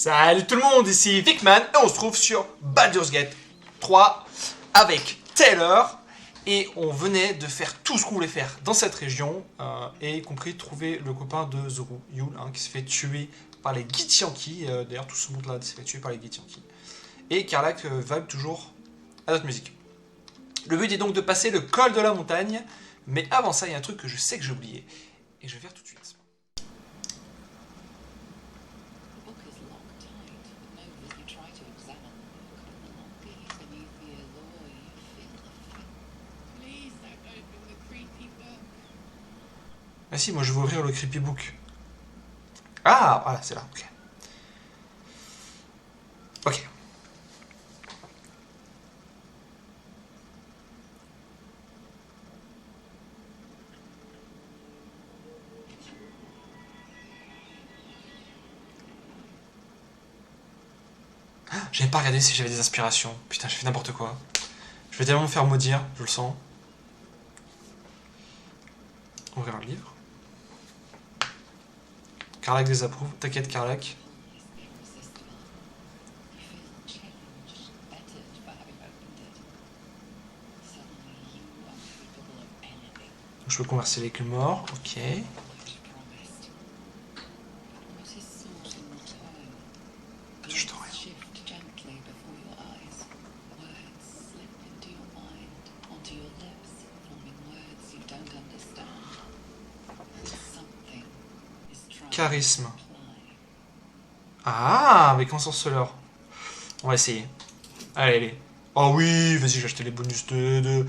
Salut tout le monde, ici VicMan et on se trouve sur Baldur's Gate 3 avec Taylor et on venait de faire tout ce qu'on voulait faire dans cette région et y compris trouver le copain de Zoro, Yul, qui s'est fait tuer par les Githyanki. D'ailleurs tout ce monde là s'est fait tuer par les Githyanki. Et Karlak vibe toujours à notre musique. Le but est donc de passer le col de la montagne, mais avant ça il y a un truc que je sais que j'ai oublié et je vais faire tout de suite. Ah si, moi je veux ouvrir le creepy book. Ah, voilà, c'est là, ok. Ok. J'avais pas regardé si j'avais des inspirations. Putain, j'ai fait n'importe quoi. Je vais tellement me faire maudire, je le sens. Ouvrir un livre. Karlak désapprouve. T'inquiète, Karlak. Je peux converser avec le mort. Ok. Je t'en rien. Charisme. Ah, avec ensorceleur. On va essayer. Allez, allez. Oh oui, vas-y, j'ai acheté les bonus de...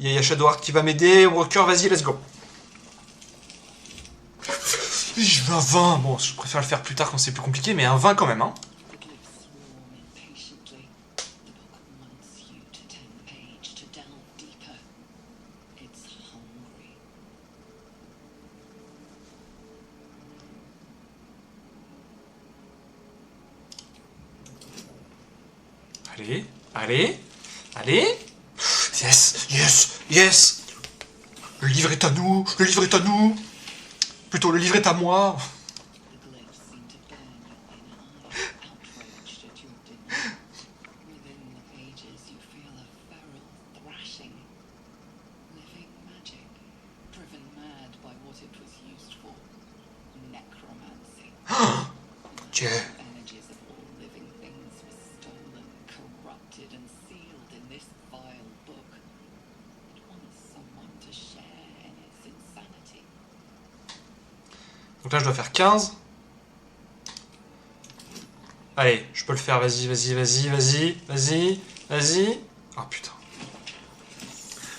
Il y a Shadow Heart qui va m'aider. Walker, vas-y, let's go. Je veux un 20. Bon, je préfère le faire plus tard quand c'est plus compliqué, mais un 20 quand même, hein. Allez, allez, allez. Yes, yes, yes. Le livre est à nous, le livre est à nous. Plutôt, le livre est à moi. Dieu. Donc là, je dois faire 15. Allez, je peux le faire. Vas-y, vas-y, vas-y, vas-y, vas-y, vas-y. Oh putain.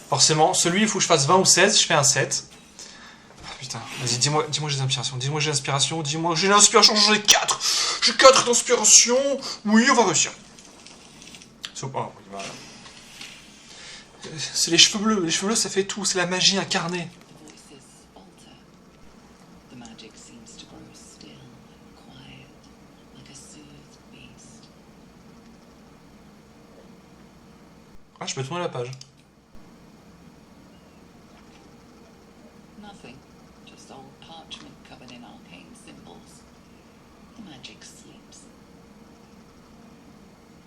Forcément, celui, il faut que je fasse 20 ou 16. Je fais un 7. Oh putain. Vas-y, dis-moi que j'ai l'inspiration. Dis-moi que j'ai l'inspiration. Dis-moi que j'ai l'inspiration. J'en ai 4. J'ai 4 d'inspiration. Oui, on va réussir. Oh, oui, voilà. C'est les cheveux bleus. Les cheveux bleus, ça fait tout. C'est la magie incarnée. Ah, je peux tourner la page.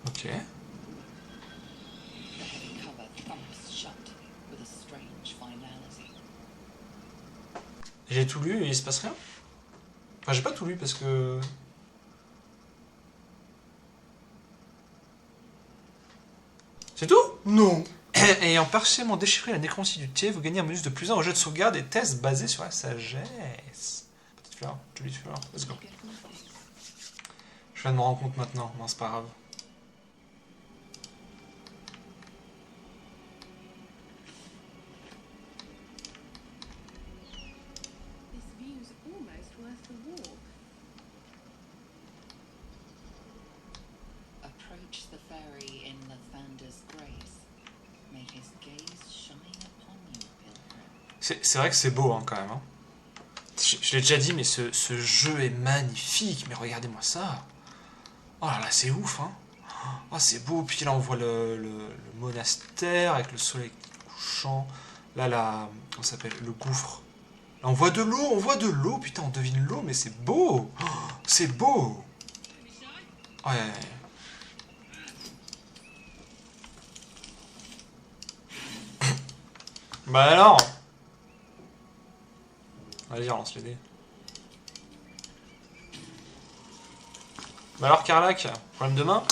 Ok. J'ai tout lu et il se passe rien. Enfin, j'ai pas tout lu parce que... C'est tout? Non. Ayant partiellement déchiffré la nécromancie du thé, vous gagnez un bonus de plus 1 au jeu de sauvegarde et tests basés sur la sagesse. Petite fleur, jolie fleur, let's go. Je viens de me rendre compte maintenant, non c'est pas grave. C'est vrai que c'est beau hein, quand même. Hein. Je l'ai déjà dit, mais ce jeu est magnifique. Mais regardez-moi ça. Oh là là, c'est ouf. Hein. Oh, c'est beau. Puis là, on voit le monastère avec le soleil couchant. Là, comment ça s'appelle? Le gouffre. Là, on voit de l'eau, Putain, on devine l'eau, mais c'est beau. Oh, c'est beau. Ouais. Bah alors. Allez, relance les dés. Bah alors, Carlac, problème de main?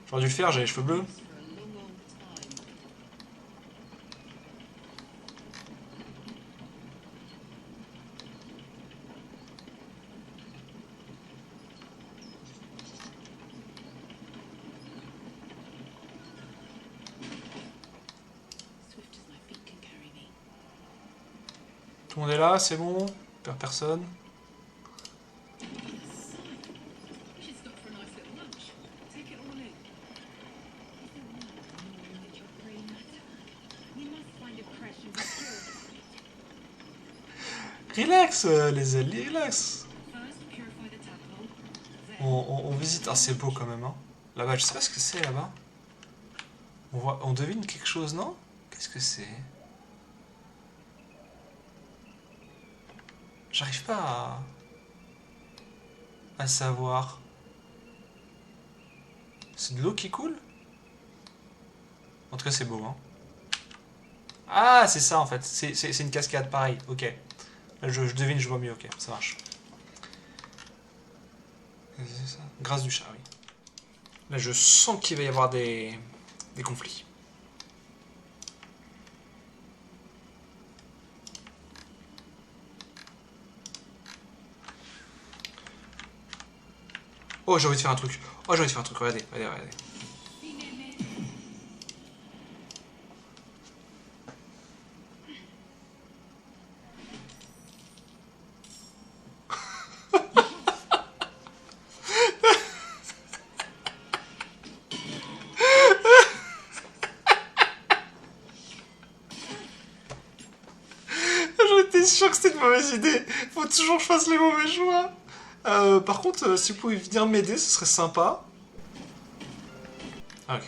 J'aurais dû le faire, j'ai les cheveux bleus. Tout le monde est là, c'est bon? Personne. Relax, Lae'Zel, relax. On visite. Ah, c'est beau quand même, hein. Là-bas, je sais pas ce que c'est là-bas. On devine quelque chose, non? Qu'est-ce que c'est? J'arrive pas à savoir. C'est de l'eau qui coule? En tout cas, c'est beau, hein. Ah, c'est ça en fait. C'est une cascade, pareil. Ok. Je devine, je vois mieux. Ok, ça marche. C'est ça. Grâce du chat, oui. Là, je sens qu'il va y avoir des conflits. Oh, j'ai envie de faire un truc. Oh, j'ai envie de faire un truc. Regardez, regardez, regardez. J'étais sûr que c'était une mauvaise idée. Faut toujours que je fasse les mauvais choix. Par contre, si vous pouvez venir m'aider, ce serait sympa. Ok.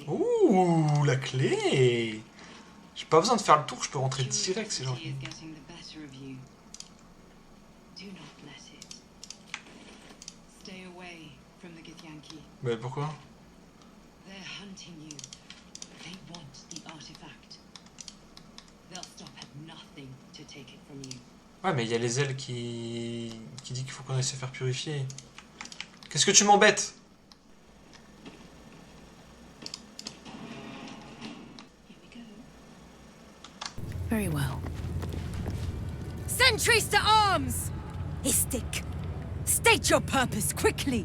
Ouh, la clé. J'ai pas besoin de faire le tour, je peux rentrer direct si j'ai envie. Mais pourquoi? Ouais, mais il y a les ailes qui dit qu'il faut qu'on essaie de faire purifier. Qu'est-ce que tu m'embêtes? Very well. Sentries to arms! Istik, state your purpose quickly.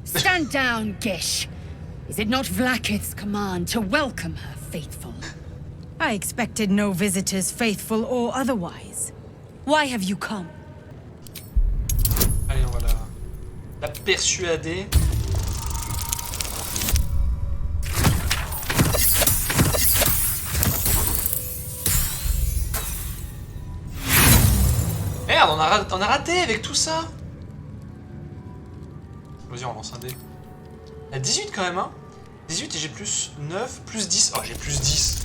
Stand down, Gish. Is it not Vlaakith's command to welcome her faithful? I expected no visitors, faithful or otherwise. Why have you come? Allez, on va la persuader. Merde, on a raté avec tout ça. Vas-y, on lance un dé. Il y a 18 quand même, hein. 18 et j'ai plus 9, plus 10. Oh, j'ai plus 10.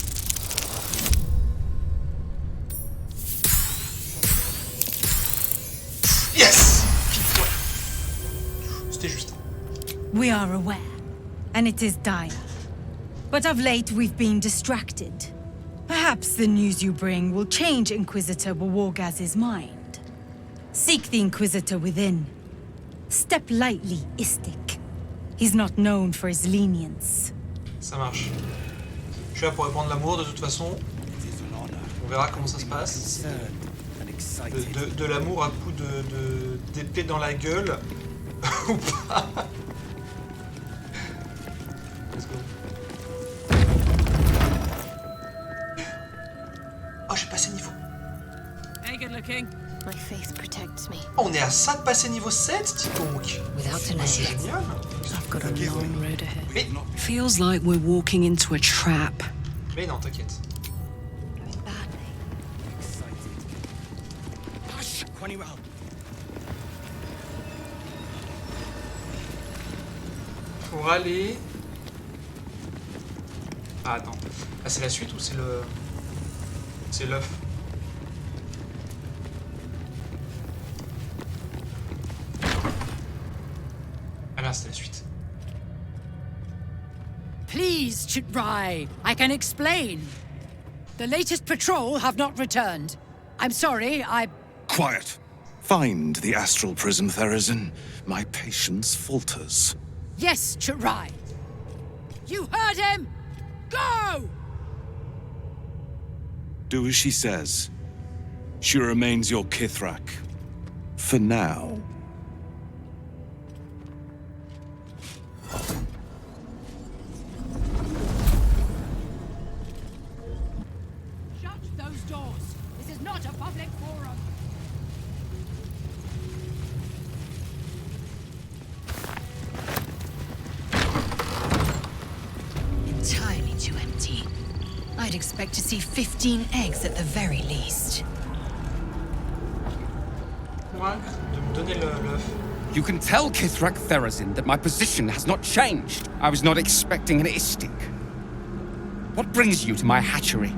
Yes! C'était juste. We are aware, and it is dire. But of late we've been distracted. Perhaps the news you bring will change Inquisitor Bawogaz's mind. Seek the Inquisitor within. Step lightly, Istik. He's not known for his lenience. Ça marche. Je suis là pour répandre l'amour de toute façon. On verra comment ça se passe. De l'amour à coup d'épée dans la gueule. Ou pas. Let's go. Oh, j'ai passé niveau. Hey, good looking. My faith protects me. Oh, on est à ça de passer niveau 7, dis donc. C'est génial. I've got a long road ahead. Mais, Feels like we're walking into a trap. mais non, t'inquiète. Going badly. Pour aller Ah, attends. Ah, c'est la suite ou c'est le... C'est l'œuf? Ah là, c'est la suite. Please, Chitrai, I can explain. The latest patrol have not returned. I'm sorry, Quiet. Find the astral prism, Therazin. My patience falters. Yes, Chitrai. You heard him! Go! Do as she says. She remains your Kithrak. For now. Shut those doors. This is not a public forum. Entirely too empty. I'd expect to see 15 eggs at the very least. Convaincre de me donner l'œuf. You can tell Kithrak Therazin that my position has not changed. I was not expecting an istic. What brings you to my hatchery?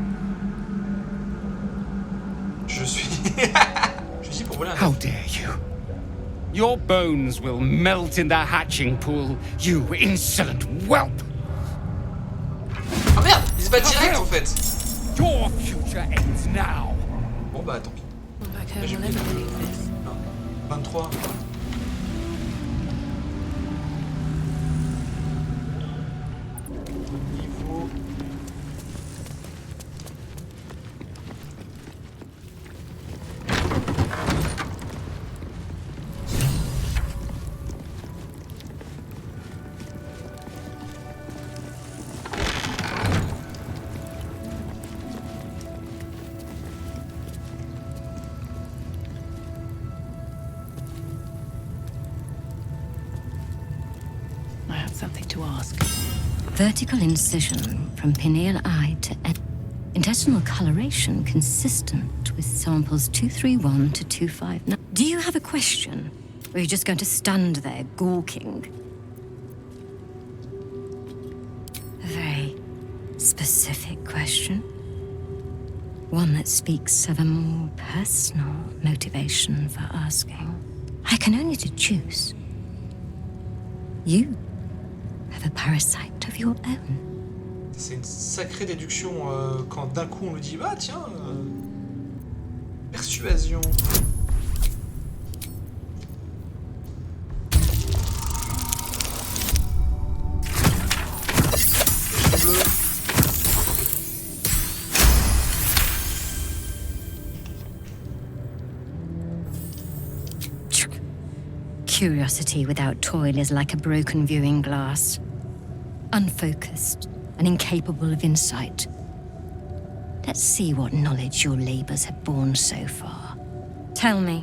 Je suis... Je suis ici pour voler un How œuf. dare you? Your bones will melt in the hatching pool, you insolent whelp! Ah merde, il se bat direct en fait. Your future ends now! Bon bah tant pis. Well, back home, Là, j'ai we'll pris never le... believe this. Non. 23. Niveau... I have something to ask. Vertical incision from pineal eye to intestinal coloration consistent with samples 231 to 259. Do you have a question? Or are you just going to stand there gawking? A very specific question. One that speaks of a more personal motivation for asking. I can only choose. You have a parasite of your own. C'est une sacrée déduction quand d'un coup on lui dit bah tiens, persuasion. Bleu. Curiosity without toil is like a broken viewing glass. Unfocused and incapable of insight. Let's see what knowledge your labors have borne so far. Tell me,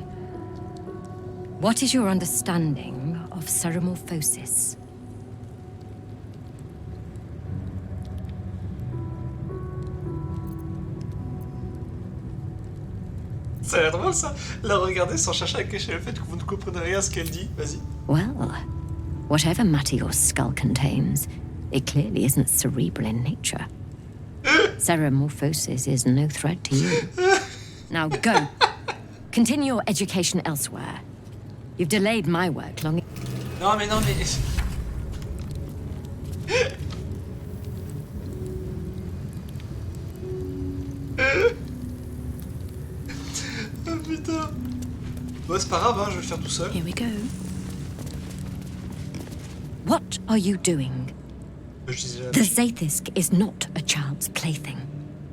what is your understanding of ceremorphosis? Ça a l'air drôle ça, la regarder sans chercher à cacher le fait que vous ne comprenez rien à ce qu'elle dit, vas-y. Well, whatever matter your skull contains, it clearly isn't cerebral in nature. Ceremorphosis is no threat to you. Now go. Continue your education elsewhere. You've delayed my work long. Non mais... Oh putain. Bon c'est pas grave, hein, je vais le faire tout seul. Here we go. What are you doing? Je disais... The Zaithisk is not a child's plaything.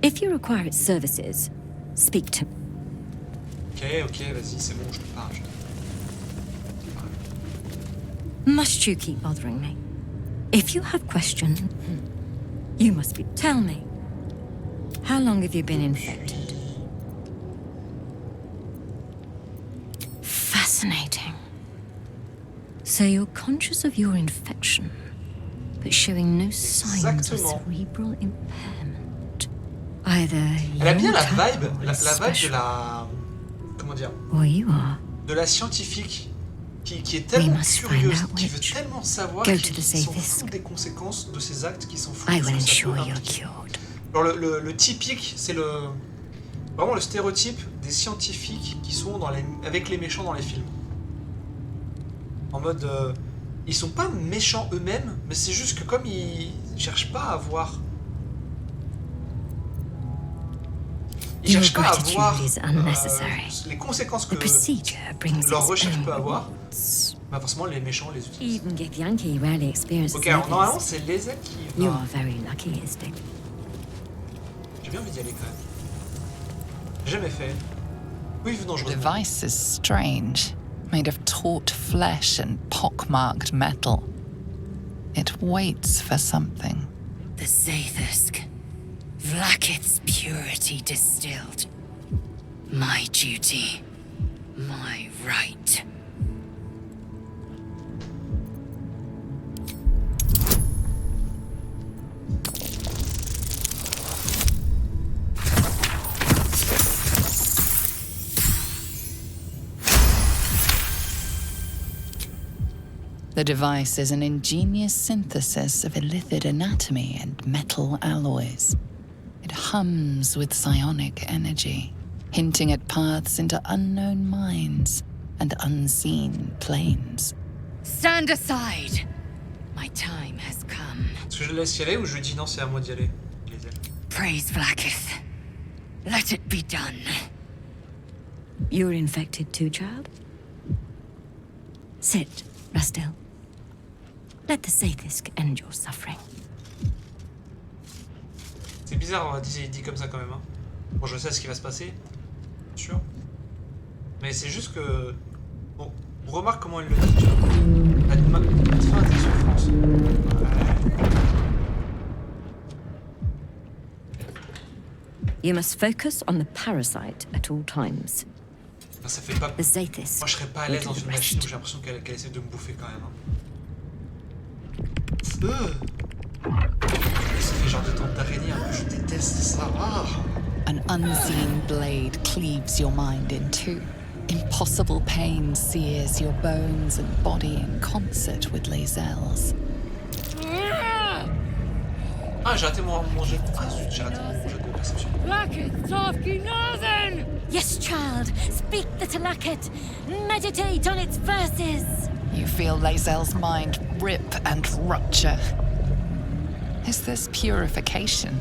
If you require its services, speak to... Ok, vas-y, c'est bon, je te parle. Must you keep bothering me? If you have questions, you must be... Tell me, how long have you been infected? Fascinating. So you're conscious of your infection, but showing no signs of Exactement. cerebral impairment. Either Elle a bien your la type vibe, or la a vibe de special- la... Comment dire? Or you are. De la scientifique qui est tellement must find curieuse, that qui veut witch. tellement savoir, Go qui to the s'en Safest. fout des conséquences de ses actes, qui s'en fout I de ce will que ça ensure peut you're impliquer. cured. Alors le typique, c'est vraiment le stéréotype des scientifiques qui sont avec les méchants dans les films. En mode, ils sont pas méchants eux-mêmes, mais c'est juste que comme ils cherchent pas à voir... Ils Your cherchent pas à gratitude voir is unnecessary. les conséquences The que procedure brings leur its recherche own peut avoir. rewards. Bah forcément les méchants les utilisent. Even Githyanki rarely experiences Ok, alors normalement this. c'est Lae'Zel qui You va... are very lucky, Istik. J'ai bien envie d'y aller quand même. J'ai jamais fait. Oui, The dangereux. device is strange, made of taut flesh and pockmarked metal. It waits for something. The Zaithusk. Vlaakith's purity distilled. My duty. My right. The device is an ingenious synthesis of illithid anatomy and metal alloys. It hums with psionic energy, hinting at paths into unknown minds and unseen planes. Stand aside. My time has come. Est-ce que je le laisse y aller ou je lui dis non, c'est à moi d'y aller, Lae'Zel? Praise Vlaakith. Let it be done. You're infected too, child? Sit, Rastel. Let the Zaithusk end your suffering. C'est bizarre dit comme ça quand même. Hein. Bon, je sais ce qui va se passer, bien sûr. Mais c'est juste que... Bon, on remarque comment elle le dit, tu vois. Mettre fin à tes souffrances. Ouais. You must focus on the parasite at all times. Enfin, ça fait pas... The Zaithusk. Moi, je serais pas à l'aise dans une machine où j'ai l'impression qu'elle essaie de me bouffer quand même. Hein. Ça fait genre de tente d'araignée un peu, je déteste ça. Ah. An unseen blade cleaves your mind in two. Impossible pain sears your bones and body in concert with Lae'Zel's. Ah, j'ai raté mon jet. Ah zut, j'ai raté mon jet de perception. Yes, child. Speak the Talakit. Meditate on its verses. You feel Lae'Zel's mind rip and rupture. Is this purification?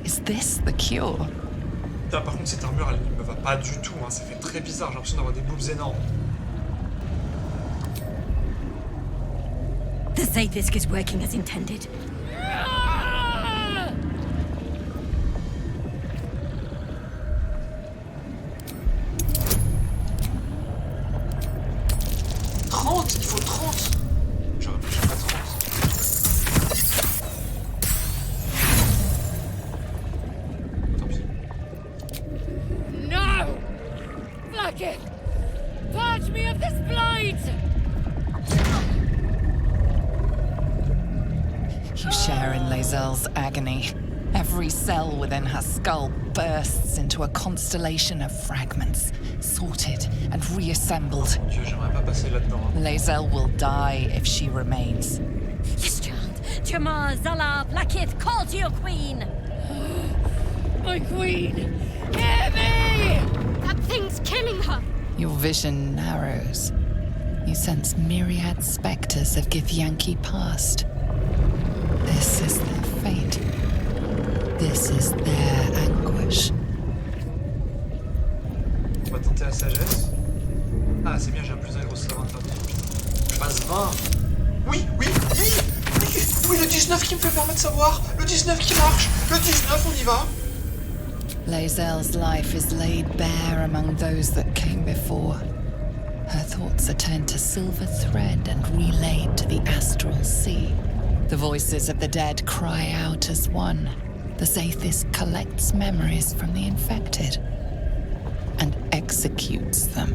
Is this the cure? Putain, par contre, cette armure, elle me va pas du tout. Hein. Ça fait très bizarre. J'ai l'impression d'avoir des boobs énormes. The Zaithusk is working as intended. Il faut 30. J'aurais pas 30. Tant pis. No! Vlaakith! Purge me of this blight! You share in Lae'Zel's agony. Every cell within her skull bursts into a constellation of fragments, sorted and reassembled. Mon Dieu, j'aimerais pas passer là-dedans. Hein. Lae'Zel will die if she remains. Yes, child. Jamar, Zala, Vlaakith, call to your queen. My queen! Hear me! That thing's killing her. Your vision narrows. You sense myriad spectres of Githyanki past. This is their fate. This is their anguish. On va tenter la sagesse. Ah, c'est bien, j'ai un plus un gros savoir interdit. Je passe 20. Oui, oui, oui, oui, oui, le 19 qui me fait permettre de savoir. Le 19 qui marche. Le 19, on y va. Lae'Zel's life is laid bare among those that came before. Her thoughts are turned to silver thread and relayed to the astral sea. The voices of the dead cry out as one. The Zaithusk collects memories from the infected and executes them.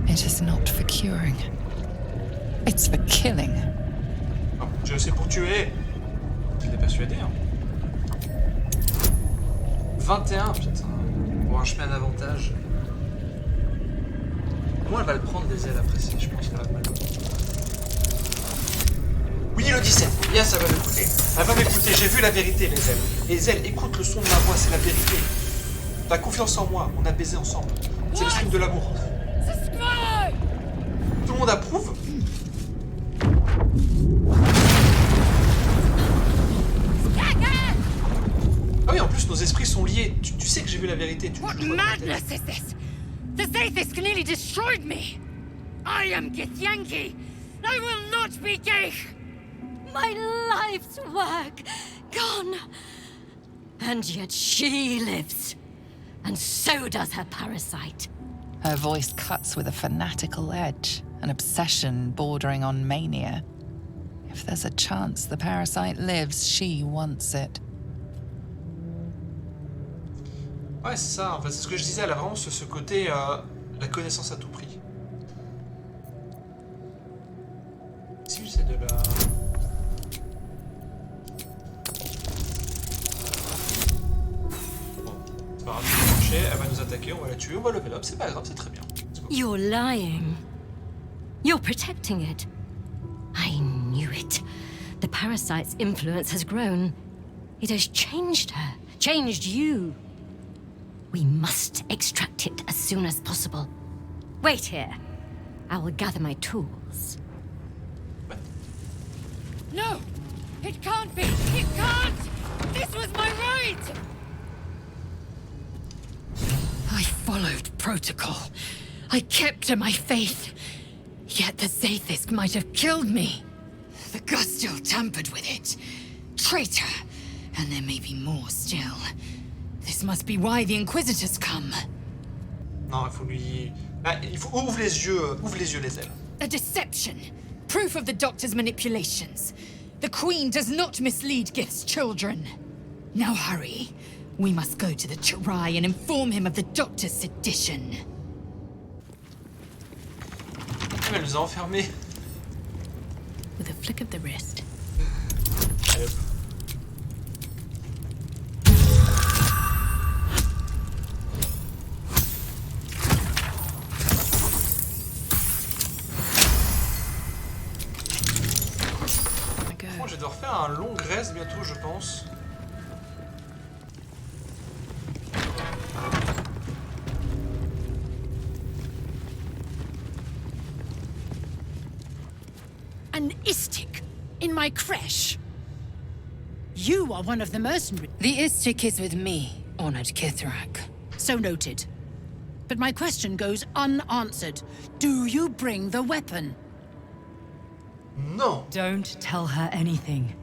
It is not for curing. It's for killing. Oh, je sais pour tuer. Je l'ai persuadé, hein. 21, putain. Pour un chemin d'avantage. Comment elle va le prendre des ailes après? Je pense qu'elle va mal le prendre. Oui, le 17. Yes, elle va m'écouter. Elle va m'écouter. J'ai vu la vérité, les ailes. Les ailes, écoute le son de ma voix, c'est la vérité. T'as confiance en moi. On a baisé ensemble. C'est le signe de l'amour. Tout le monde approuve? Ah oui, en plus, nos esprits sont liés. Tu sais que j'ai vu la vérité. What madness is this? The Zaithis nearly destroyed me. I am Githyanki. I will not be gay. My life's work gone. And yet she lives. And so does her parasite. Her voice cuts with a fanatical edge, an obsession bordering on mania. If there's a chance the parasite lives, she wants it. Ouais, c'est ça. En fait, c'est ce que je disais. Elle a vraiment ce côté, la connaissance à tout prix. Si j'essaie de la... Bon, c'est pas grave, elle va nous attaquer, on va la tuer, on va level up, c'est pas grave, c'est très bien. You're lying. You're protecting it. I knew it. The parasite's influence has grown. It has changed her, changed you. We must extract it as soon as possible. Wait here. I will gather my tools. No! It can't be! It can't! This was my right! I followed protocol. I kept to my faith. Yet the Zaithis might have killed me. The Gustil tampered with it. Traitor! And there may be more still. This must be why the Inquisitors come. Non, il faut lui... Ah, il faut... Ouvre les yeux, les ailes. A deception. Proof of the Doctor's manipulations. The Queen does not mislead Gith's children. Now hurry. We must go to the Chirai and inform him of the Doctor's sedition. Elle nous a enfermés. With a flick of the wrist. Allez, hop. Je vais devoir faire un long rest bientôt, je pense. An Istik in my crèche. You are one of the mercenaries. The Istik is with me, honored Kithrak. So noted. But my question goes unanswered. Do you bring the weapon? Non. Don't tell her anything.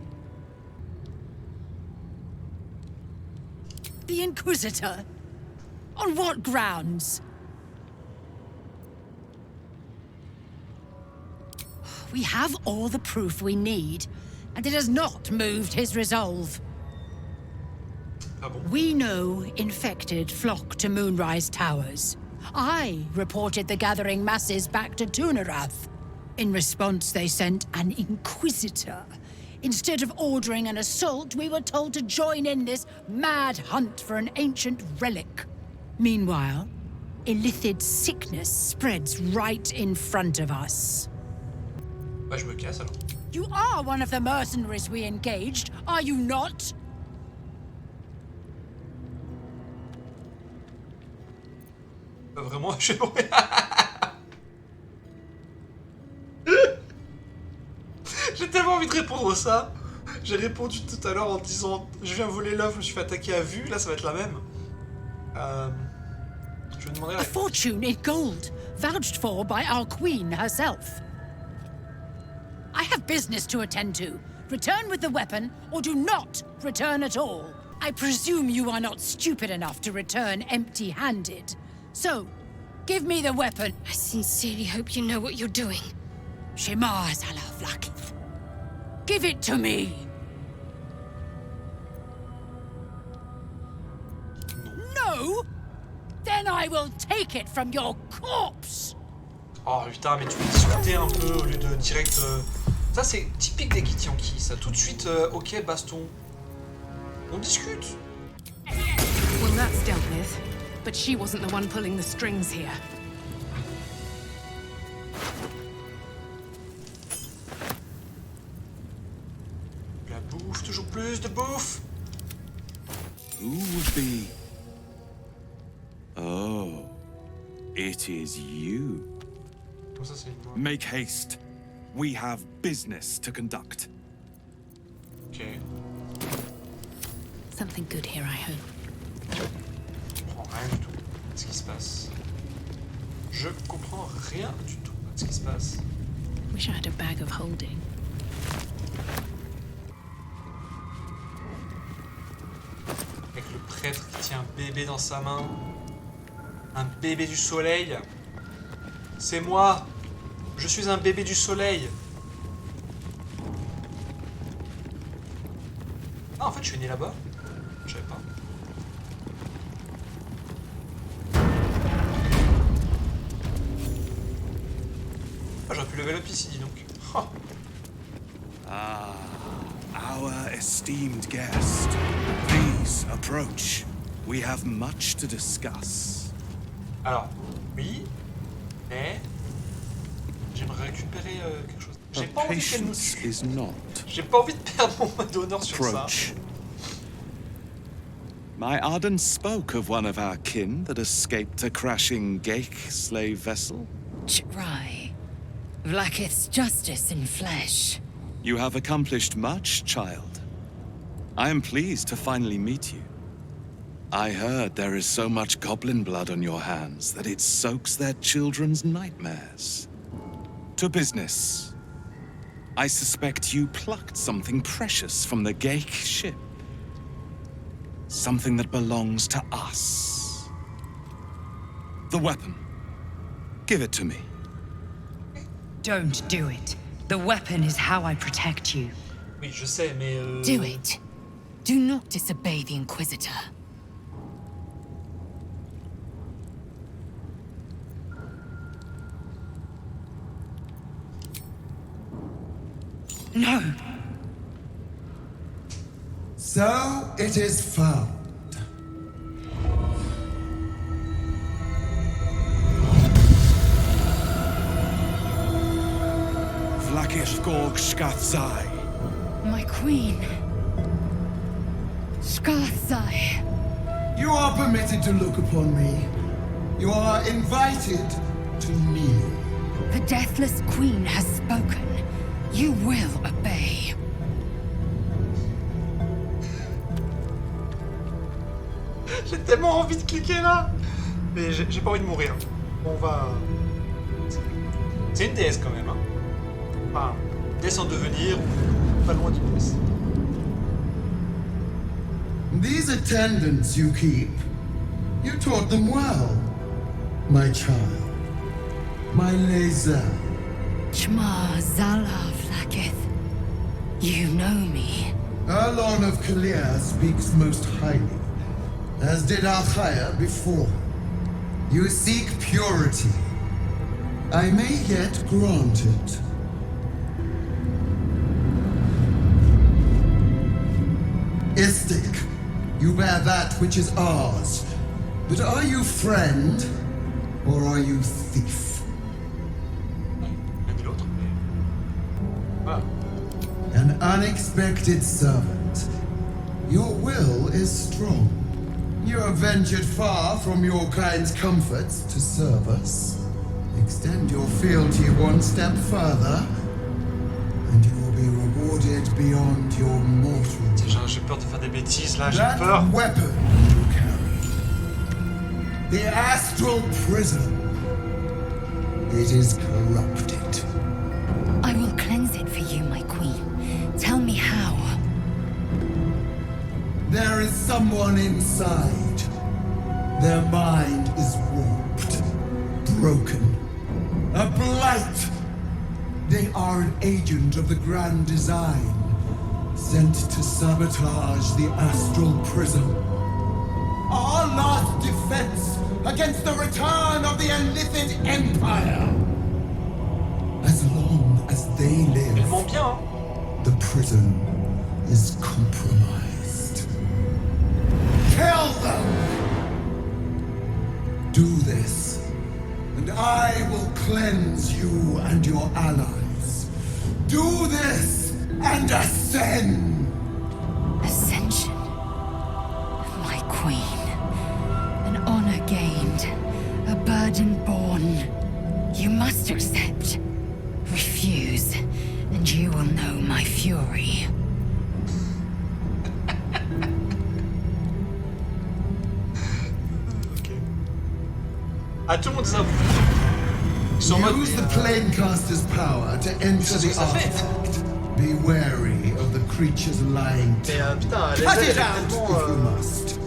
The Inquisitor? On what grounds? We have all the proof we need, and it has not moved his resolve. Ah bon? We know infected flock to Moonrise Towers. I reported the gathering masses back to Tunarath. In response, they sent an Inquisitor. Instead of ordering an assault, we were told to join in this mad hunt for an ancient relic. Meanwhile, illithid sickness spreads right in front of us. Bah, je me casse alors. You are one of the mercenaries we engaged, are you not? Vraiment, je sais pas. J'ai tellement envie de répondre à ça. J'ai répondu tout à l'heure en disant je viens voler l'œuf, je me suis fait attaquer à vue. Là, ça va être la même. Je vais demander. A fortune in gold, vouched for by our queen herself. I have business to attend to. Return with the weapon, or do not return at all. I presume you are not stupid enough to return empty-handed. So, give me the weapon. I sincerely hope you know what you're doing. Shema Zalaflakith. Give it to me. No? Then I will take it from your corpse. Oh putain, mais tu peux discuter un peu au lieu de direct. Ça, c'est typique des Githyanki, ça. Tout de suite, ok, baston. On discute. Well, that's dealt with. But she wasn't the one pulling the strings here. la bouffe, toujours plus de bouffe. Who would be... Oh, it is you. Comme ça, c'est moi. Make haste. We have business to conduct. Ok. Something good here, I hope. Je comprends rien du tout à ce qui se passe. Je comprends rien du tout à ce qui se passe. Wish I had a bag of holding. Avec le prêtre qui tient un bébé dans sa main. Un bébé du soleil. C'est moi. Je suis un bébé du soleil. Ah, en fait, je suis né là-bas. Je savais pas. Ah, j'aurais pu level up ici, dis donc. Oh. Ah, our esteemed guest. Please approach. We have much to discuss. Alors, oui, mais j'aimerais récupérer quelque chose. J'ai pas envie qu'elle nous Patience tue. is not. J'ai pas envie de perdre mon mode d'honneur sur ça. Approach. My Arden spoke of one of our kin that escaped a crashing Geik slave vessel. Try. Vlaakith's justice in flesh. You have accomplished much, child. I am pleased to finally meet you. I heard there is so much goblin blood on your hands that it soaks their children's nightmares. To business. I suspect you plucked something precious from the Geik ship. Something that belongs to us. The weapon. Give it to me. Don't do it. The weapon is how I protect you. Oui, je sais, mais Do it. Do not disobey the Inquisitor. No! So it is found. Vlaakith Gorg Skathzai. My queen. Skathzai. You are permitted to look upon me. You are invited to kneel. The deathless queen has spoken. You will obey. j'ai tellement envie de cliquer là. Mais j'ai pas envie de mourir. Bon, on va... C'est une déesse quand même, hein. Enfin, déesse en devenir, pas loin d'une déesse. These attendants you keep, you taught them well, my child. My Lae'Zel. Chma Zala Vlaakith. You know me. Erlon of Kalir speaks most highly, as did Alchaya before. You seek purity. I may yet grant it. Istik, you bear that which is ours. But are you friend, or are you thief? L'un et l'autre, mais... Voilà. An unexpected servant. Your will is strong. You have ventured far from your kind's comforts to serve us. Extend your fealty one step further, and you will be rewarded beyond your mortal. J'ai peur de faire des bêtises là, j'ai That peur. weapon you carry, the astral prism, it is corrupted. I will cleanse it for you, my queen. Tell me how. There is someone inside. Their mind is warped, broken, a blight. They are an agent of the grand design, sent to sabotage the astral prism. Our last defense against the return of the Illithid Empire. As long as they live, Elle ment bien, hein. the prison is compromised. Kill them! Do this, and I will cleanse you and your allies. Do this, and ascend! burden-born. You must accept. Refuse, and you will know my fury. Ah, tout le monde dit ça. Ils sont en mode. Use the planecaster's power to enter the artifact. Be wary of the creature's lying Mais putain, Cut Lae'Zel, it elle est out tellement, if you must.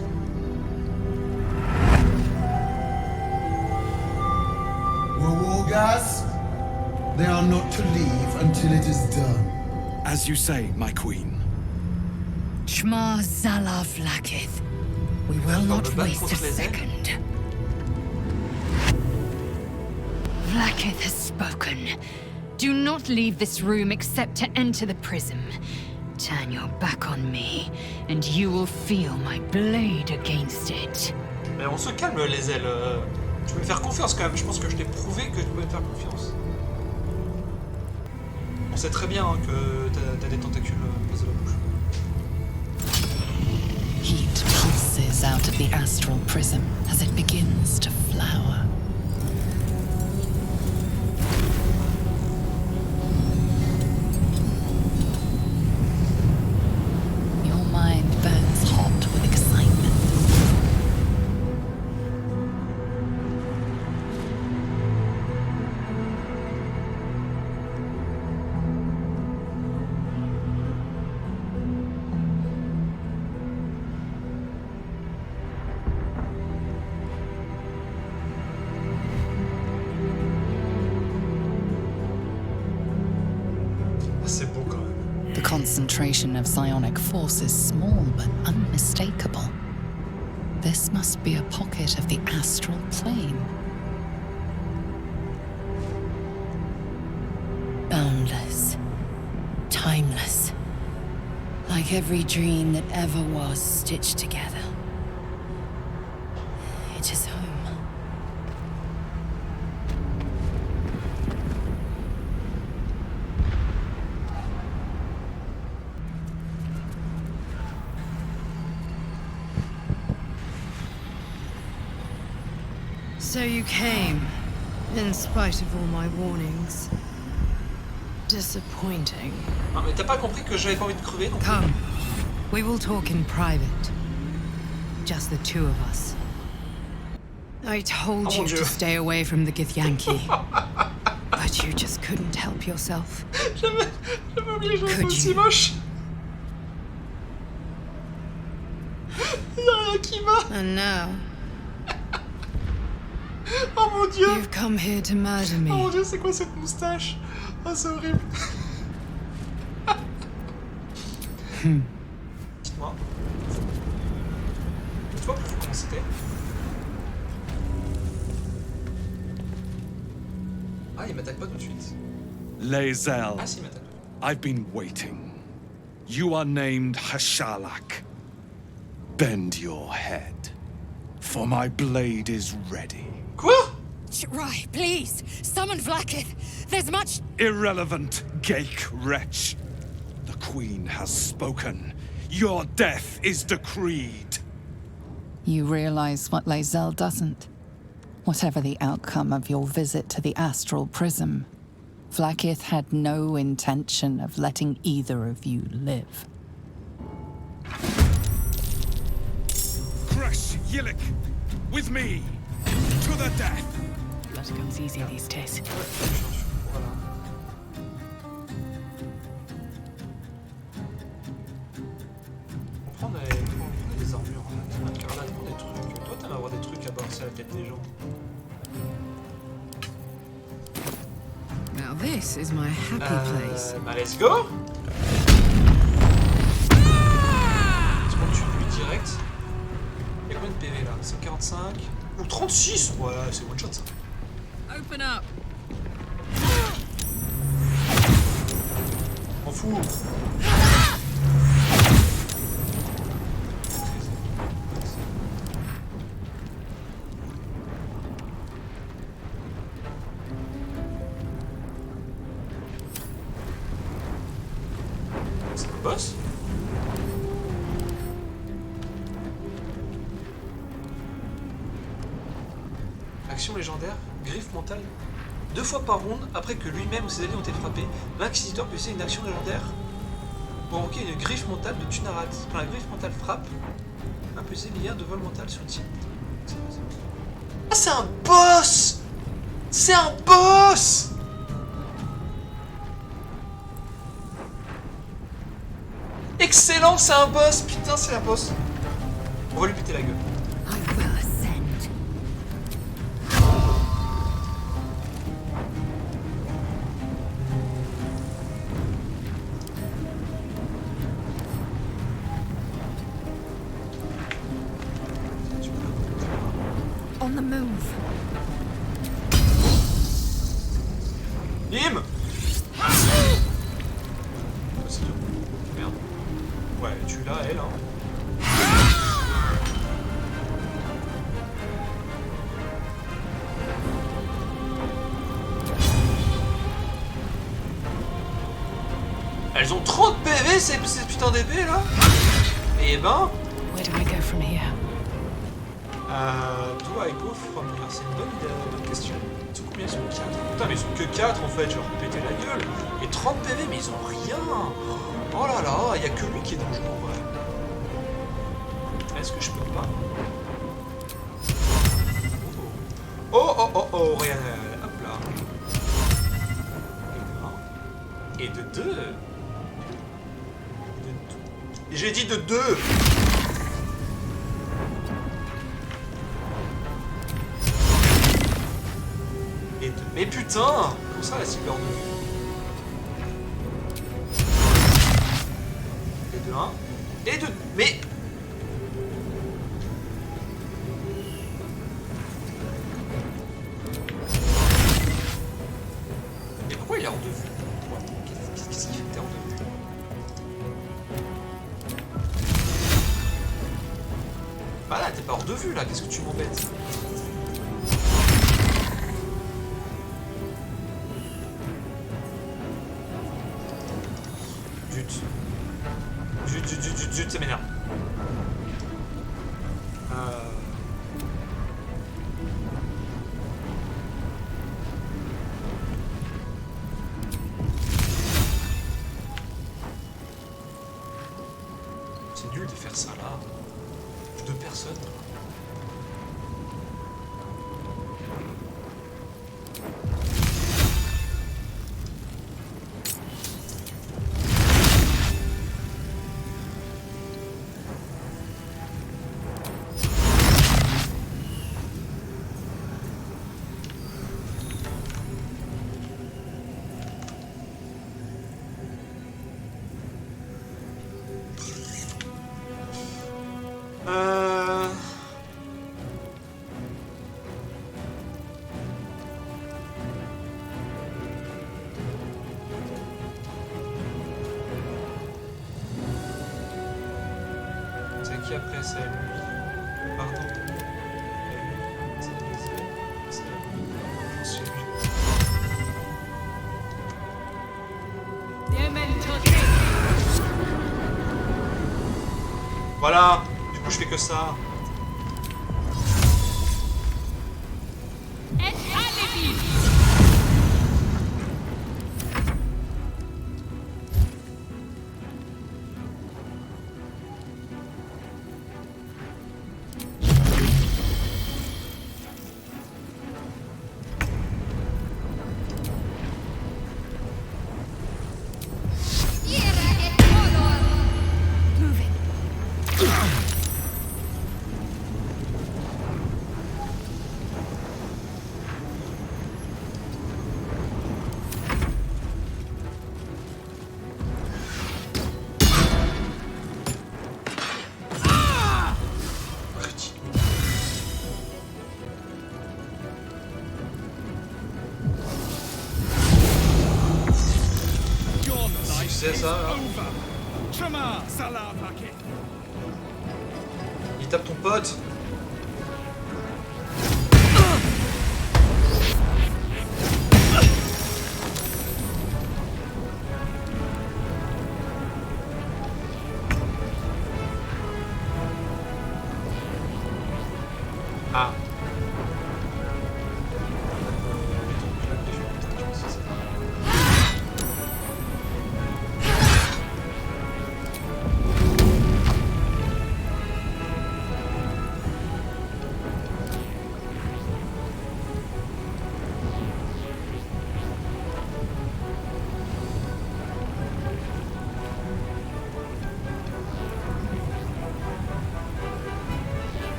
Wargas, they are not to leave until it is done. As you say, my queen. Shma Zala Vlakith. We will not waste a second. Vlakith has spoken. Do not leave this room except to enter the prism. Turn your back on me, and you will feel my blade against it. Mais on se calme, Lae'Zel. Tu peux me faire confiance quand même. Je pense que je t'ai prouvé que tu pouvais me faire confiance. On sait très bien hein, que t'as des tentacules à place de la bouche. Heat pulses out of the astral prism as it begins to flower. Your mind burns hot with excitement. C'est beau quand même. The concentration of psionic force is small but unmistakable. This must be a pocket of the astral plane. Boundless. Timeless. Like every dream that ever was stitched together. It is home. So you came, in spite of all my warnings. Disappointing. Non mais t'as pas compris que j'avais pas envie de crever non plus. Come, we will talk in private. Just the two of us. I told Oh, mon you Dieu. to stay away from the Githyanki. But you just couldn't help yourself. J'avais oublié que j'étais Could aussi you? moche. Y'a rien qui va. And now, Oh mon dieu. you've come here to murder Oh mon me. dieu, c'est quoi cette moustache? Oh, c'est horrible. Dites-moi. Tu vois comment c'était? Ah, il m'attaque pas tout de suite. Lae'Zel, Ah, si, il m'attaque. I've been waiting. You are named Hashalak. Bend your head, for my blade is ready. Quoi? Rai, please, summon Vlakith. There's much. Irrelevant, Gake wretch. The Queen has spoken. Your death is decreed. You realize what Lae'Zel doesn't. Whatever the outcome of your visit to the astral prism, Vlakith had no intention of letting either of you live. Crèche, Yillik, with me, to the death. Blood comes easy these days. Voilà. On prend des armures. Carla, prends des trucs. Toi, t'aimes avoir des trucs à balancer à la tête des gens. Now this is my happy place. Bah, let's go! Tu m'en tues lui direct. Il y a combien de PV là? 145 ou 36? Voilà, c'est one shot ça. Open up. M'en fous. C'est le boss? Action action légendaire, griffe mentale. 2 fois par ronde, après que lui-même ou ses alliés ont été frappés, l'inquisiteur peut essayer une action légendaire pour invoquer une griffe mentale de Tunarat. Quand la griffe mentale frappe, un peut essayer de vol mental sur une cible. Ah, c'est un boss! C'est un boss! Excellent, c'est un boss! Putain, c'est un boss! On va lui péter la gueule. I will ascend. On the move. Bim! C'est tout. Merde. Ouais, tu l'as, elle, hein. Elles ont 30 PV, ces putains d'épées, là. Eh ben... Where do I go from here? Do I go from here? C'est une bonne question. Ils sont combien? Ils sont 4. Putain, mais ils sont que 4 en fait, genre péter la gueule. Et 30 PV, mais ils ont rien. Oh là là, il y a que lui qui est dangereux en vrai. Est-ce que je peux pas? Oh oh oh oh, regarde, hop là. Et de 2. J'ai dit de 2. Mais putain! Comment ça la cible hors de vue? Et de 1. Et de... Mais... Mais pourquoi il est hors de vue? Qu'est-ce qu'il fait que t'es hors de vue? Bah là, t'es pas hors de vue là, qu'est-ce que tu m'embêtes? Zut, ça m'énerve. C'est nul de faire ça là. 2 personnes. Qui après c'est lui. Pardon. C'est lui. J'en suis lui. Voilà. Du coup je fais que ça. C'est ça là. Il tape ton pote. Ah.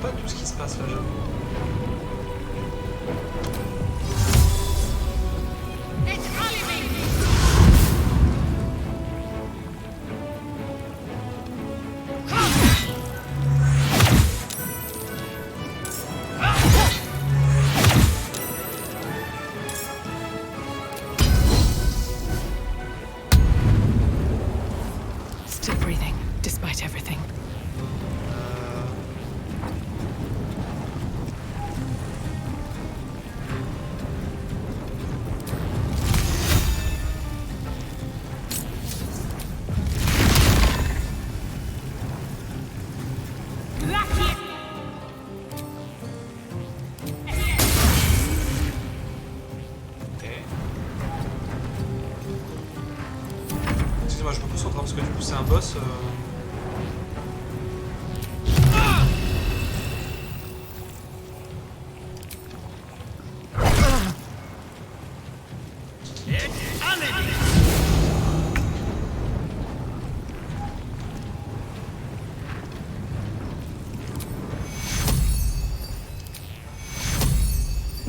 pas tout ce qui se passe là, j'avoue. Still breathing, despite everything. Excusez-moi, je me concentre parce que du coup c'est un boss.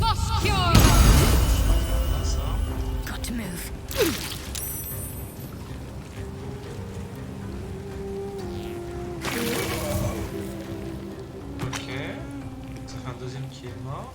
Ah, ça. Got to move. Ok. Ça fait un deuxième qui est mort.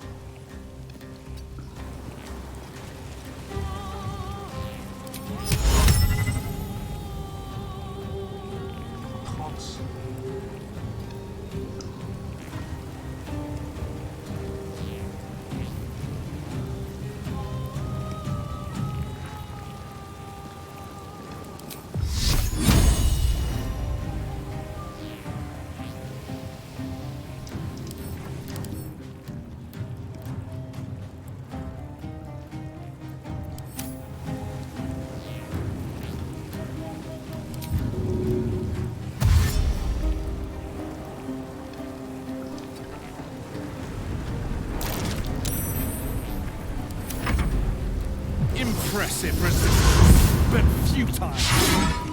Impressive resistance, but futile.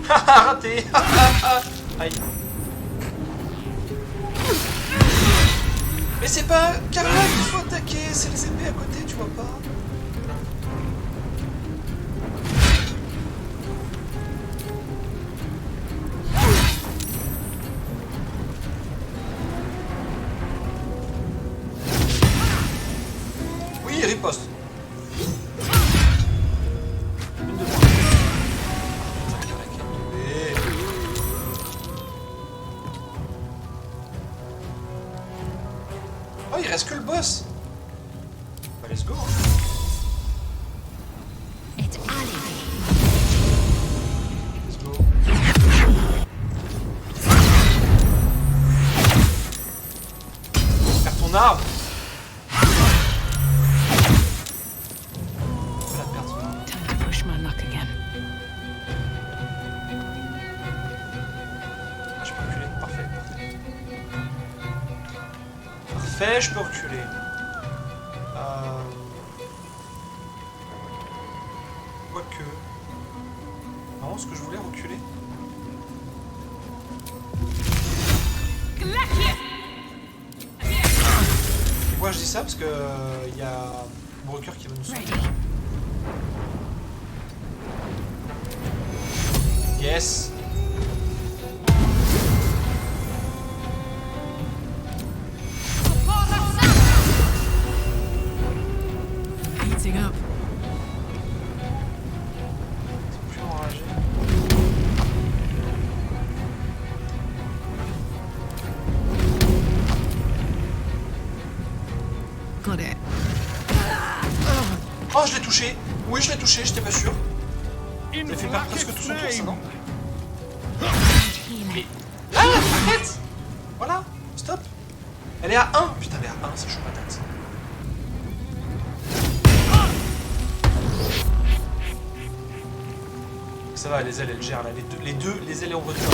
Haha, raté. Aïe. Mais c'est pas Carla qu'il faut attaquer, c'est les épées à côté, tu vois pas? Oui, riposte. Une de moins. Oh, il reste que le boss. Bah, let's go. Let's go. Perds ton arme. Voilà, perdre son arme. Time to push my luck again. Ah, je peux reculer. Parfait, parfait. Parfait, je peux reculer. Quoique... Non, est-ce que je voulais reculer? Pourquoi je dis ça? Parce que il y a Broker qui va nous sauver. Yes. Heating up. Ils sont plus enragés. Got it. Oh, je l'ai touché. Oui, je l'ai touché, j'étais pas sûr. Ça fait perdre presque tout son tour, ça, non? Mais... Ah, arrête. Voilà, stop. Elle est à 1. Putain, elle est à 1, c'est chaud patate. Ça va, les ailes, elles gèrent là. Les ailes en retour.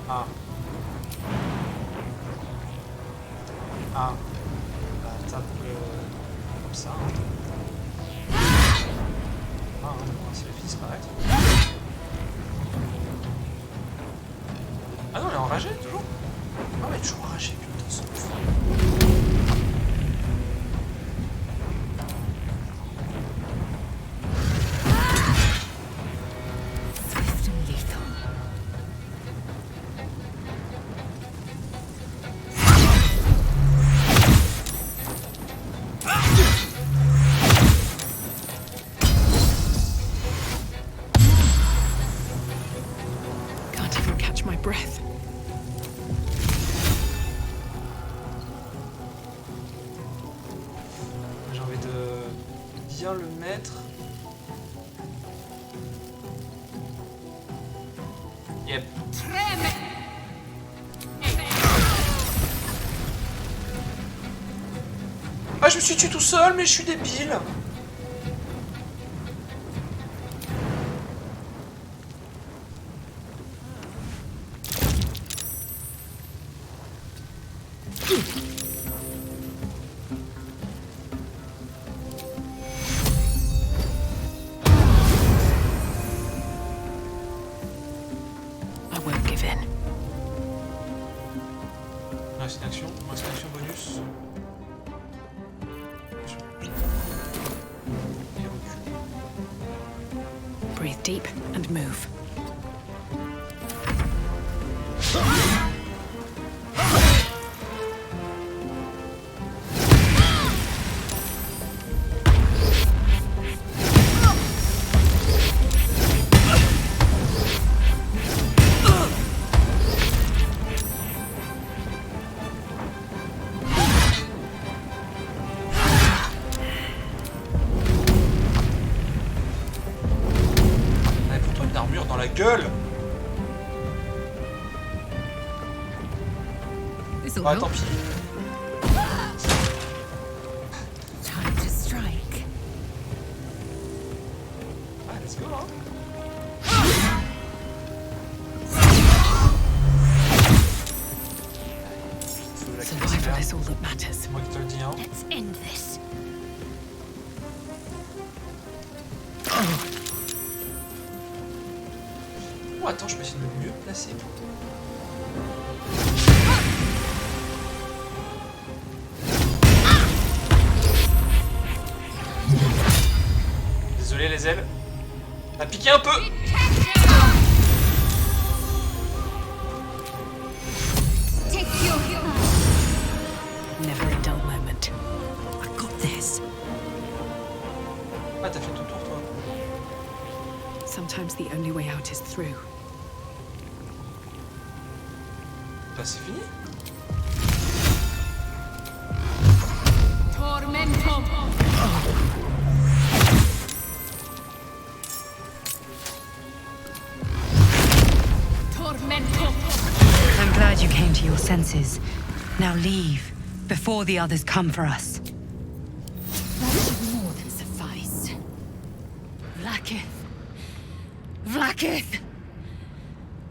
Ah. Ah. ça comme ça. Ah, c'est le fils disparaître. Ah non, elle est enragée toujours. Ah ouais, elle est toujours enragée, putain, c'est ouf. Le mettre. Yep. Ah, je me suis tué tout seul, mais je suis débile. C'est une action bonus. Breathe deep and move. Gueule. Ah, tant pis. Time to strike. Ah, let's go, hein. Survival is all that matters. C'est moi qui te le dis, hein. Let's end this. Oh, attends, je peux essayer de me mieux placer. Désolé, les ailes. T'as piqué un peu. Never a dull moment. I got this. Ah, t'as fait tout tour, toi. Sometimes the only way out is through. Bah, c'est fini. I'm glad you came to your senses. Now leave, before the others come for us. That should more than suffice. Vlaakith!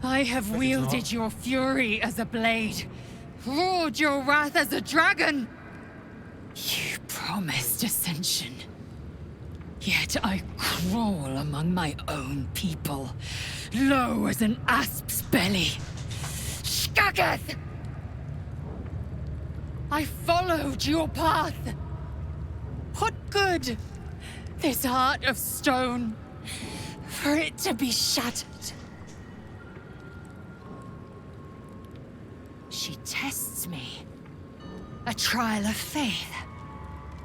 I have wielded your fury as a blade, roared your wrath as a dragon. You promised ascension. Yet I crawl among my own people, low as an asp's belly. Skageth! I followed your path. What good? This heart of stone, for it to be shattered. She tests me. A trial of faith.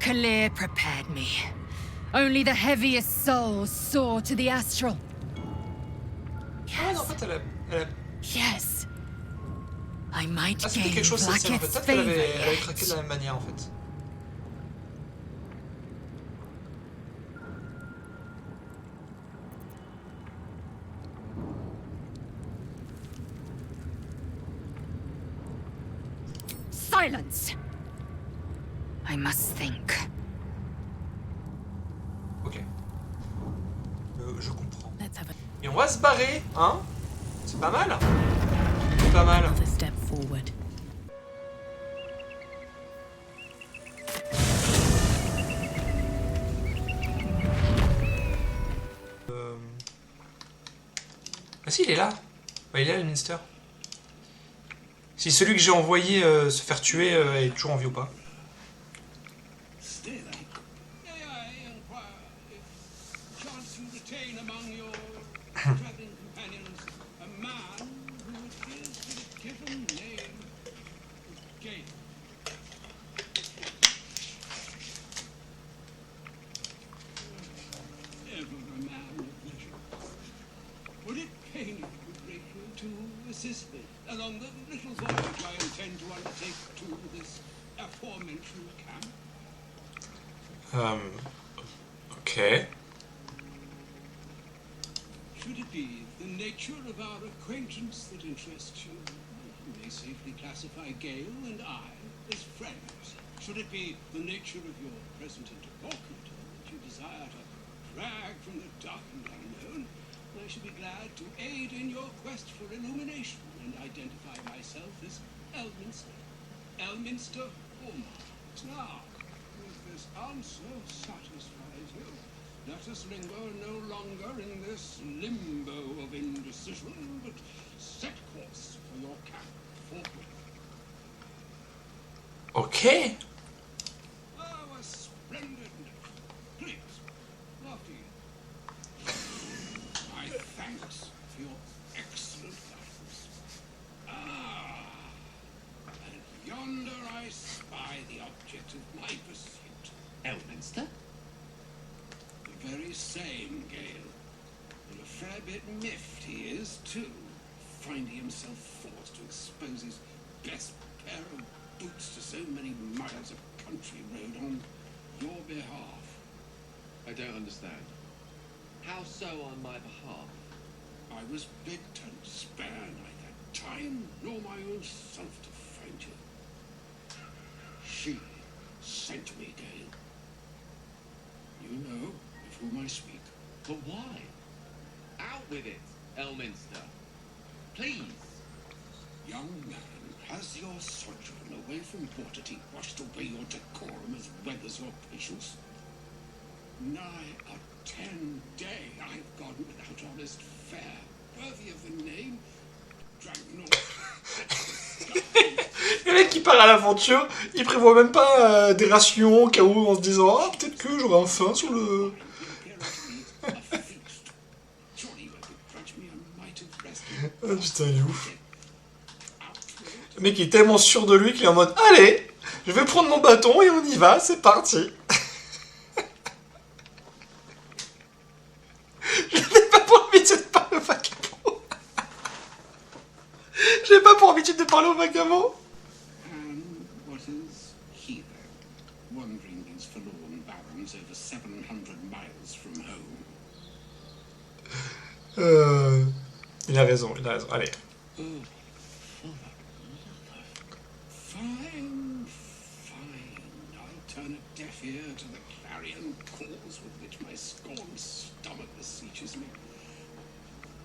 Kalir prepared me. Only the heaviest souls soar to the astral. Ah, non, en fait, elle a... Yes. I might Ah, c'était gain quelque chose, c'est en fait. Vlaakith's Peut-être qu'elle favor avait yet. craqué de la même manière, en fait. Silence! I must think. Ok. Je comprends. Let's have Et on va se barrer, hein? C'est pas mal? C'est pas mal. another step forward. Ah si, il est là. Bah, il est là, le Minster. Si celui que j'ai envoyé se faire tuer est toujours en vie ou pas. Along the little voyage I intend to undertake to this aforementioned camp. Okay. Should it be the nature of our acquaintance that interests you? You may safely classify Gale and I as friends. Should it be the nature of your present interlocutor that you desire to drag from the dark and unknown, I should be glad to aid in your quest for illumination and identify myself as Elminster. Elminster Honneur. Now, if this answer satisfies you, let us linger no longer in this limbo of indecision, but set course for your camp forthwith. Okay. Oh, a splendid note. Please, after you. My thanks for your excellent guidance. And yonder I spy the object of my pursuit. Elminster? The very same, Gale. And a fair bit miffed he is, too, finding himself forced to expose his best pair of boots to so many miles of country road on your behalf. I don't understand. How so on my behalf? I was bid and spare neither time nor my own self to find you. She sent me, Gale. You know of whom I speak. But why? Out with it, Elminster. Please. Young man, has your sojourn away from Portity washed away your decorum as well as your patience? Nigh a 10-day I've gone without honest fare, worthy of the name. Drank not. Le mec qui part à l'aventure, il prévoit même pas des rations au cas où en se disant ah peut-être que j'aurai un faim sur le. Oh putain il est ouf. Le mec est tellement sûr de lui qu'il est en mode allez, je vais prendre mon bâton et on y va, c'est parti. Je n'ai pas pour habitude de parler au vagabond. Je n'ai pas pour habitude de parler au vagabond. And what is he then? Wandering these forlorn barrens over 700 miles from home. Il a raison, allez. Fine, fine. I'll turn a deaf ear to the clarion calls with which my scorned stomach beseeches me.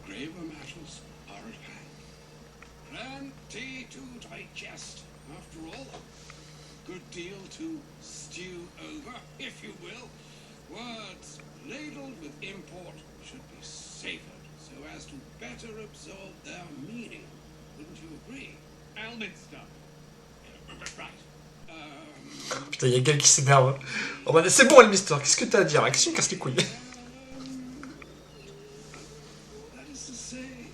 Graver matters are at hand. Plenty to digest, after all. A good deal to stew over, if you will. Words ladled with import should be savoured so as to better absorb their meaning. Wouldn't you agree? Elminster. Right. Putain, il y a Gale qui s'énerve. Oh bah c'est bon, Elminster, qu'est-ce que t'as à dire là? Qu'est-ce que tu me casses les couilles? That is to say,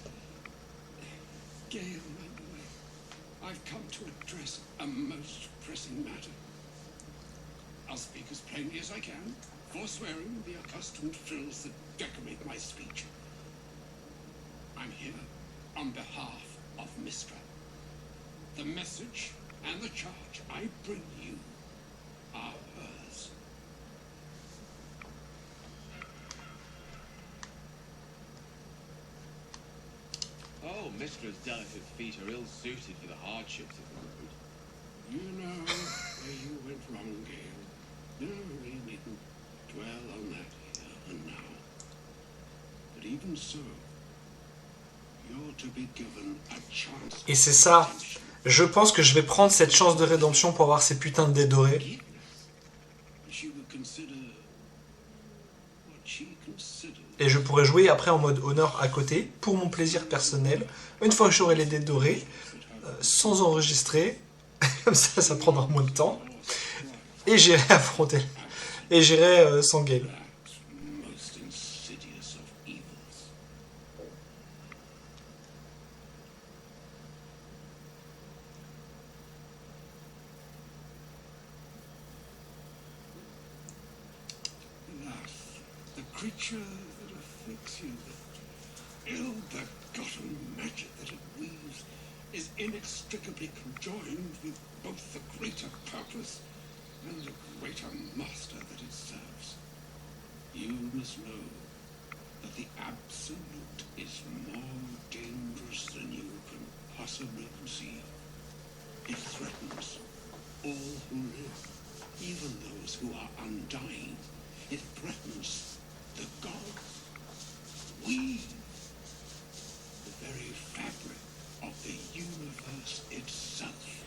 Gale, my boy, I've come to address a most pressing matter. I'll speak as plainly as I can, forswearing the accustomed frills that decorate my speech. I'm here on behalf of Mistra. The message and the charge I bring you are hers. Oh, Mistra's delicate feet are ill-suited for the hardships of the road. You know where you went wrong, Gale. No, we needn't dwell on that here and now. But even so, you're to be given a chance. Et c'est ça. Je pense que je vais prendre cette chance de rédemption pour avoir ces putains de dés dorés. She would consider what Et je pourrais jouer après en mode Honneur à côté, pour mon plaisir personnel, une fois que j'aurai les dés dorés, sans enregistrer, comme ça prendra moins de temps, et j'irai affronter, et j'irai sans game. Creature that afflicts you, the ill-begotten magic that it weaves, is inextricably conjoined with both the greater purpose and the greater master that it serves. You must know that the Absolute is more dangerous than you can possibly conceive. It threatens all who live, even those who are undying. It threatens the gods. We, the very fabric of the universe itself.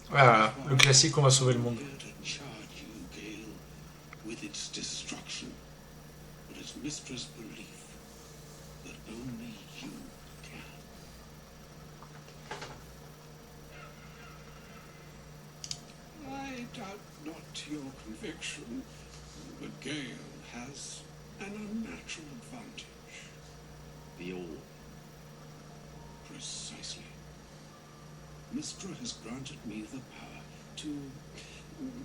Voilà, le classique, on va sauver le monde. Charge you, Gale, with its destruction, but its mistress' belief that only you can. I doubt not your conviction, but Gale has an unnatural advantage. The all. Precisely. Mistra has granted me the power to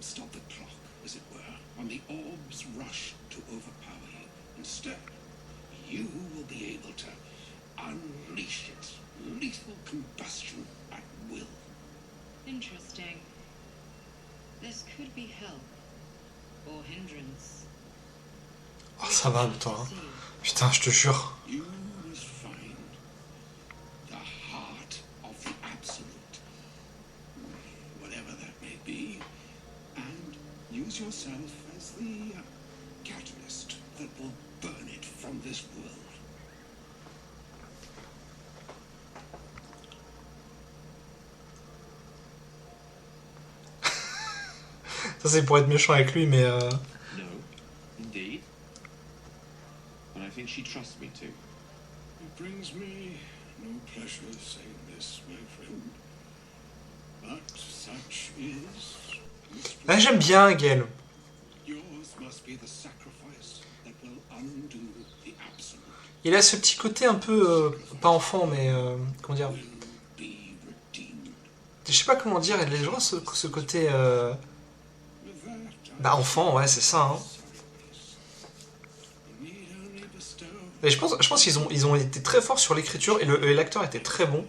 stop the clock, as it were, on the orb's rush to overpower you. Instead, you will be able to unleash its lethal combustion at will. Interesting. This could be help or hindrance. Oh, ça va, toi. Hein. Putain, je te jure. You must find the heart of the Absolute, whatever that may be, and use yourself as the catalyst that will burn it from this world. Ça, c'est pour être méchant avec lui, mais... No, indeed. And I think she trusts me too. It brings me no pleasure saying this, my friend, but such is... Ah, j'aime bien Gale. Yours must be the sacrifice that will undo the Absolute. Il a ce petit côté un peu... pas enfant, mais... comment dire... Je sais pas comment dire, il a genre ce côté... bah enfant, ouais, c'est ça, hein. Et je pense qu'ils ont été très forts sur l'écriture, et l'acteur était très bon.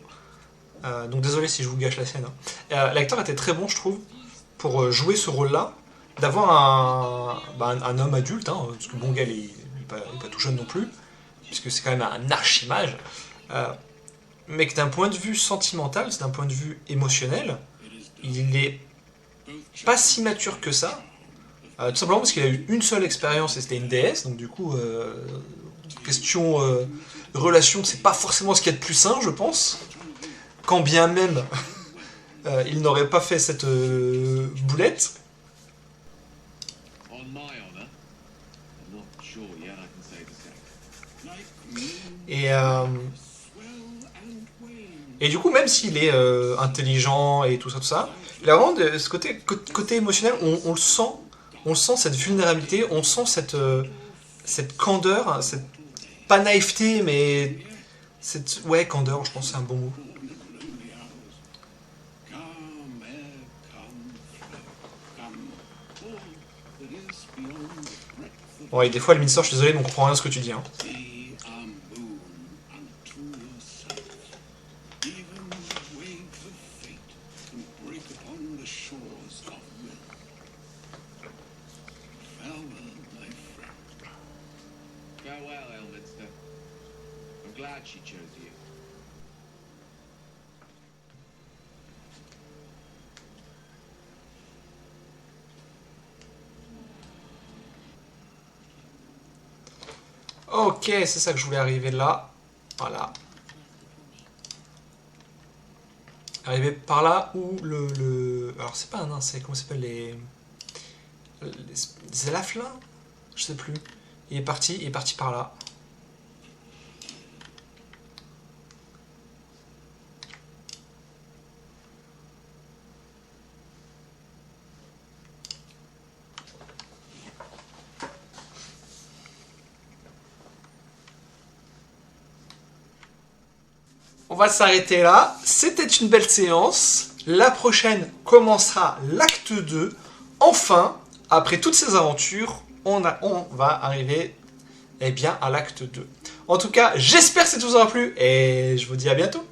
Donc désolé si je vous gâche la scène. Hein. L'acteur était très bon, je trouve, pour jouer ce rôle-là, d'avoir un homme adulte, hein, parce que bon, Gale, il est pas tout jeune non plus, puisque c'est quand même un archimage, mais que d'un point de vue sentimental, d'un point de vue émotionnel, il est pas si mature que ça, tout simplement parce qu'il a eu une seule expérience, et c'était une déesse, donc du coup... question relation, c'est pas forcément ce qu'il y a de plus sain, je pense. Quand bien même il n'aurait pas fait cette boulette. Et du coup, même s'il est intelligent et tout ça, il a vraiment ce côté émotionnel, on le sent cette vulnérabilité, on sent cette candeur, cette pas naïveté, mais cette... ouais, candeur, je pense que c'est un bon mot. Ouais, des fois, le ministère, je suis désolé, mais on comprend rien à ce que tu dis. Hein. Ok, c'est ça que je voulais arriver là. Voilà. Arriver par là où le... Alors c'est pas un insecte, comment ça s'appelle les élaflins? Je sais plus. Il est parti par là. On va s'arrêter là. C'était une belle séance. La prochaine commencera l'acte 2. Enfin, après toutes ces aventures, on va arriver à l'acte 2. En tout cas, j'espère que ça vous aura plu et je vous dis à bientôt.